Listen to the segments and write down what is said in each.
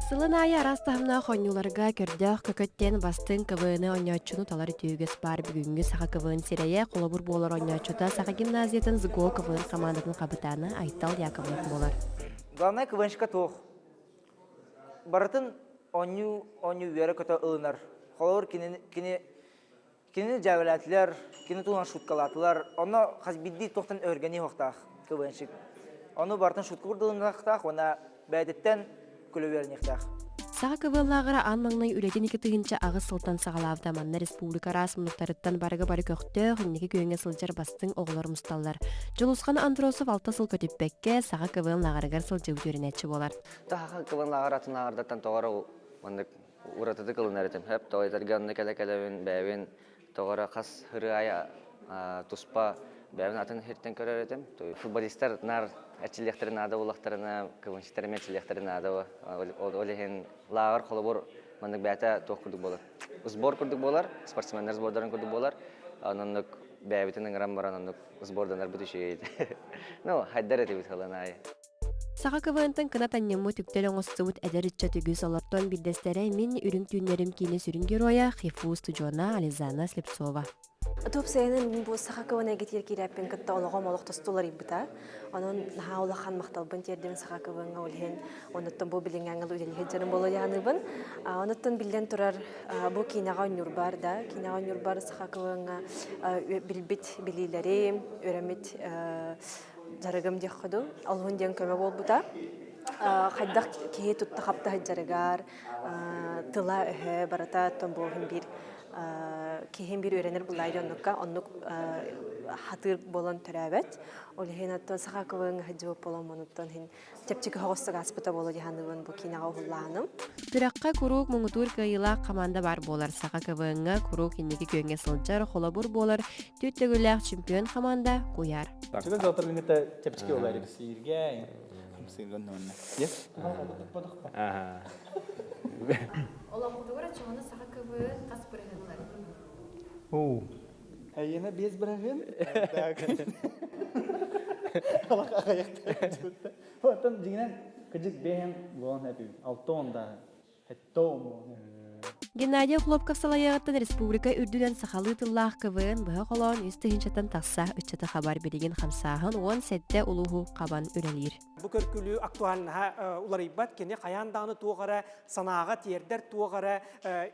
Сылынайы арастахымна хонюларга көрдөх көкөттен бастын кывыны оньочуну талар түйгес бар бүгүнгү саха кывын сирeye колобур болар оньочута саха гимназиятын ЗГО кывын командатын капитаны Айтал Яковлев болар. Главное квеншка тух. Баратын оню вере көтө ылынар. Холор кини жавелатлар, кини тулан шуткалатлар. Оны хазбидди тохтан өргени хоктах квеншик. Оны бартын шутка бурдылынактах, она бәдеттен күлөвернектах. Саха кывыллагыра анмаңнай үлетен iki тыгынча агыс сылтан сагалавда манна республика расмунуктарыттан барыга бары көктө хыннеки күйеңе сылжар бастың оғылар мусталлар. Жолусқан Андросов алта сыл көтіппекке саха кывыллагырыгар сылжы өтөрінетші болар. Таха кывыллагыр атынағырдаттан тоғара уратыды кылынарытым. Хеп тоғайтарганны кәлі-кәлі бәйвен тоғара қас хырая туспа бәйвен атын херттен көреретім. Футболистар нар әчілектері нады олақтарына, кывыншықтары мәчілектері нады олеген лағыр қолыбыр мандық бәйті тоқ күрдік болар. Сбор күрдік болар, спортсменнер сбордарын күрдік болар. Анындық бәйбітінің рам баран анындық сборданар бүтіші ейді. Ну, хайдар әті бүт қалан айы. Саха кывыынтын кына таннемму түктел оңостыбыт әдәрітчі түгіз олартон билдестері мен үрін түйінерім кейіне сүрін героя Хифу студиона Ализана Слепцова. Топ сайынын бұл саха кывына кетер кереппен кітті олығым олық тостулар ибіта. Onun naha olahan maqtalbın terdimin sağa kıvınga olhen. Onuttan bu bilin angıl ödeli canım bolu yanıbın. Onuttan bilen turar bu kinağa nurbar da. Kinağa nurbar sağa kıvınga bilbit bilileri öğrenmit jaragam diyodu. Allah'ın diyen köme bol bu da. Xaddak kihe tutta xapta hajjaragar. Tıla öhe barata tomboğun bir kihem bir öğrenir bulaydı onluk hatır bolan törəbət. Olhen attan sağa kıvın hacı bolan monuttan hin tepçiki hoğustuk aspıta bolu dihanıvın bu kinağa hullanım. Türaqqa kuruk mungutur kıyıla kamanda bar bolar sağa kıvınga kuruk inneki köyünge sılcar holabur bolar tüttөгülək çempion kamanda kuyar. Çünkü zaten günde tepçiki olaydı bir sihirge. Hamsıyla nönne. Yes? Aha. Ola muhtemelen çoğunu sağa kıvın kas bırakırlar. Oo. Yine biz bırakın. Allah ayakta. Hatta jingen kecik behen gol hep. Altonda. Hetomo. Геннадий Хлопков салайығыттан республика үрдүден сақалы тыллақ кывын бұға қолауын үсті хинчаттан тақса үтчаты хабар береген қамсағын 10 сәтті ұлығы қабан үрелер. Бұл көркілі актуалыға уларайбат кені қаяндағыны туғара санаға тердер туғара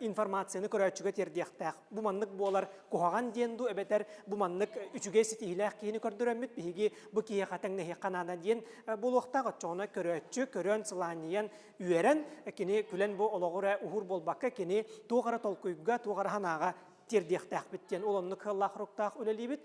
информацияны көрәтшіге тердияқтақ. Бұл маннық болар қоғаған денду әбетер бұл маннық үчіге сетігіләқ кейіні көрдірәмет бігі бұл кейі қатаң нәхе қанада ден бұл оқтағы çoğuna көрәтші көрән сыланиян үйерен кені күлен бұл олығыра ұғыр болбаққа кені туғара толкуйга туғара ханаға тердияқтақ біттен олымны кыллақ руқтақ өлелейбіт.